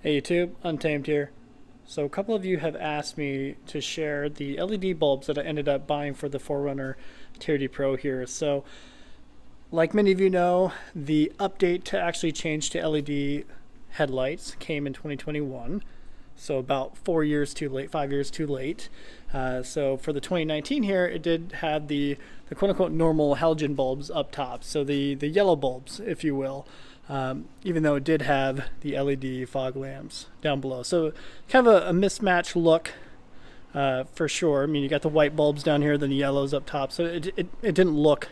Hey YouTube, Untamed here. So a couple of you have asked me to share the LED bulbs that I ended up buying for the 4Runner TRD Pro here. So like many of you know, the update to actually change to LED headlights came in 2021. So about 4 years too late, 5 years too late. So for the 2019 here, it did have the quote unquote normal halogen bulbs up top. So the yellow bulbs, if you will. Even though it did have the LED fog lamps down below. So kind of a mismatched look for sure. I mean, you got the white bulbs down here, then the yellows up top. So it didn't look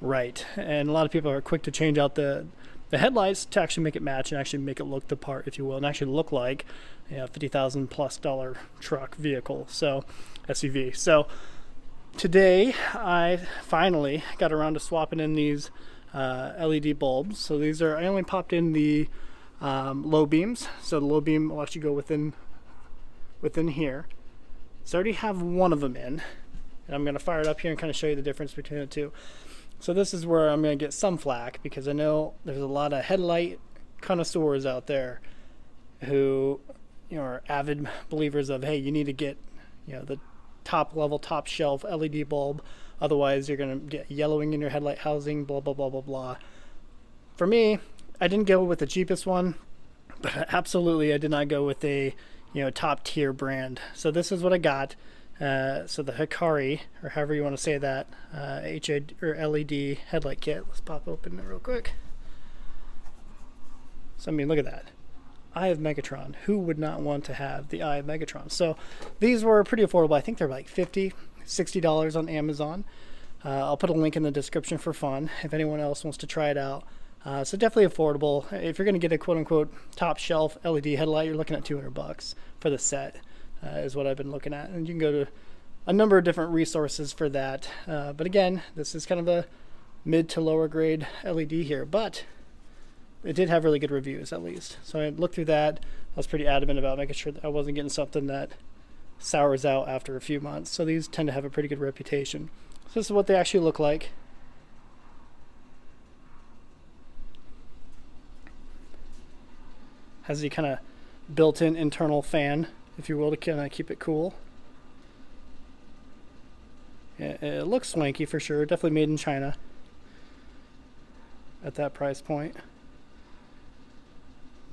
right. And a lot of people are quick to change out the headlights to actually make it match and actually make it look the part, if you will, and actually look like $50,000+ truck vehicle, so SUV. So today I finally got around to swapping in these LED bulbs. So these are, I only popped in the low beams, so the low beam will actually go within here. So I already have one of them in, and I'm going to fire it up here and kind of show you the difference between the two. So this is where I'm going to get some flack, because I know there's a lot of headlight connoisseurs out there who are avid believers of, hey, you need to get the top level, top shelf LED bulb, otherwise you're going to get yellowing in your headlight housing, blah blah blah blah blah. For me, I didn't go with the cheapest one, but absolutely I did not go with a top tier brand. So this is what I got. So the Hikari, or however you want to say that, HID or LED headlight kit. Let's pop open it real quick. So I mean, look at that. Eye of Megatron. Who would not want to have the Eye of Megatron? So these were pretty affordable. I think they're like $50, $60 on Amazon. I'll put a link in the description for fun if anyone else wants to try it out. So definitely affordable. If you're going to get a quote-unquote top shelf LED headlight, you're looking at $200 for the set, is what I've been looking at. And you can go to a number of different resources for that. But again, this is kind of a mid to lower grade LED here, but it did have really good reviews at least. So I looked through that. I was pretty adamant about making sure that I wasn't getting something that sours out after a few months. So these tend to have a pretty good reputation. So this is what they actually look like. Has the kind of built-in internal fan, if you will, to kind of keep it cool. It looks swanky for sure. Definitely made in China at that price point.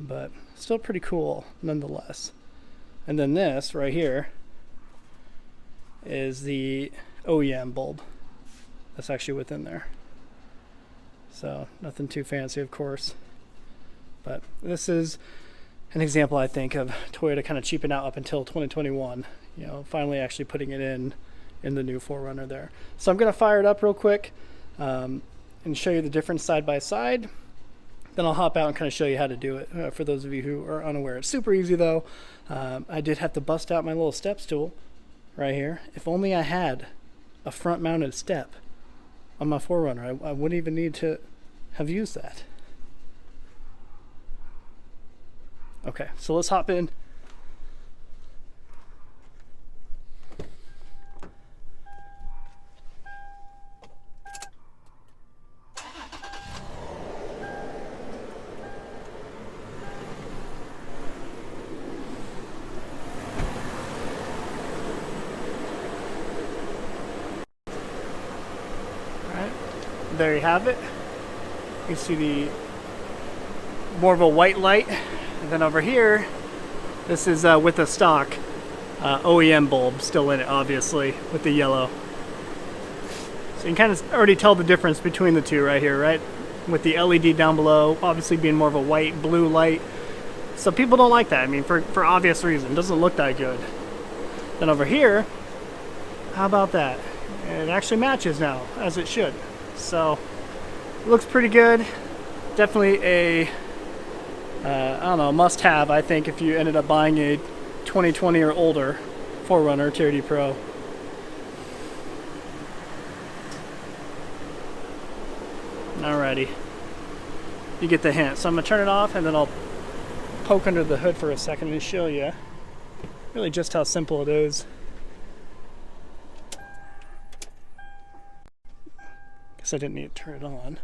But still pretty cool nonetheless. And then this right here is the OEM bulb that's actually within there. So nothing too fancy, of course. But this is an example, I think, of Toyota kind of cheaping out up until 2021. Finally actually putting it in the new 4Runner there. So I'm going to fire it up real quick and show you the difference side by side. Then I'll hop out and kind of show you how to do it for those of you who are unaware. It's super easy though. I did have to bust out my little step stool right here. If only I had a front mounted step on my 4Runner, I wouldn't even need to have used that. Okay, so let's hop in. There you have it. You can see the more of a white light, and then over here, this is with a stock OEM bulb still in it, obviously, with the yellow. So you can kind of already tell the difference between the two right here, right? With the LED down below, obviously being more of a white blue light. So people don't like that. I mean, for obvious reason, it doesn't look that good. Then over here, how about that? It actually matches now, as it should. So it looks pretty good. Definitely a I don't know, must-have, I think, if you ended up buying a 2020 or older 4Runner TRD Pro. Alrighty, you get the hint. So I'm gonna turn it off, and then I'll poke under the hood for a second and show you really just how simple it is. Guess I didn't need to turn it on.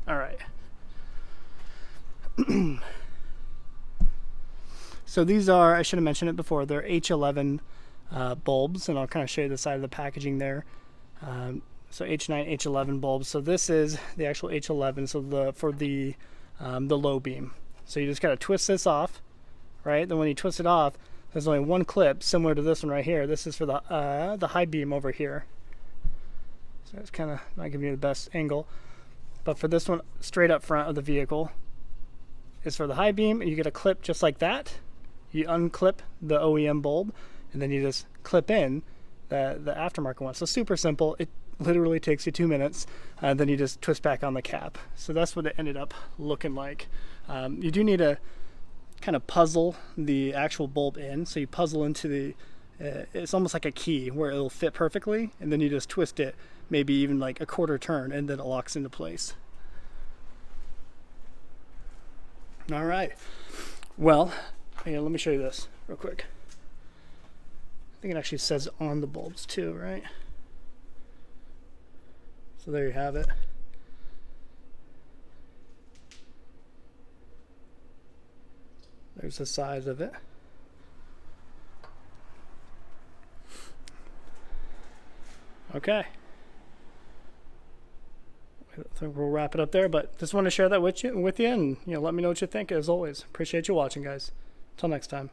All right. So these are, I should have mentioned it before, they're H11 bulbs, and I'll kind of show you the side of the packaging there. So H9, H11 bulbs. So this is the actual H11, so for the low beam. So you just got to twist this off, right? Then when you twist it off, there's only one clip similar to this one right here. This is for the high beam over here. So it's kind of not giving you the best angle. But for this one, straight up front of the vehicle is for the high beam. You get a clip just like that. You unclip the OEM bulb, and then you just clip in the aftermarket one. So super simple. It literally takes you 2 minutes, and then you just twist back on the cap. So that's what it ended up looking like. You do need to kind of puzzle the actual bulb in. So you puzzle into it's almost like a key where it'll fit perfectly, and then you just twist it, maybe even like a quarter turn, and then it locks into place. All right. Well, yeah, let me show you this real quick. I think it actually says on the bulbs too, right? So there you have it. There's the size of it. Okay. I think we'll wrap it up there, but just want to share that with you, and let me know what you think. As always, appreciate you watching, guys. Till next time.